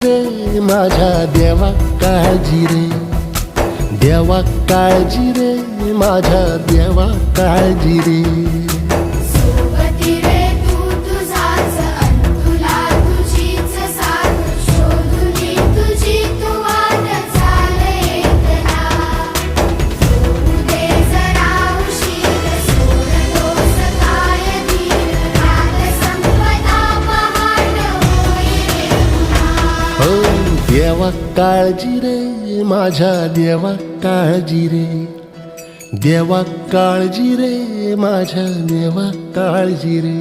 रे माझ्या देवा काळजी रे, देवा काळजी रे माझ्या देवा काळजी रे. सोबती रे तू तुझाच अंतुला तुझीच साथ, शोधुनी तुझी तू वाट चाल एकला. होऊ दे जरा उशीर, सोड दोष काय धीर, रात संपदा पहाट होई रे पुन्हा. हो देवा काळजी रे माझ्या देवा काळजी रे, देवा काळजी रे माझ्या देवा काळजी रे.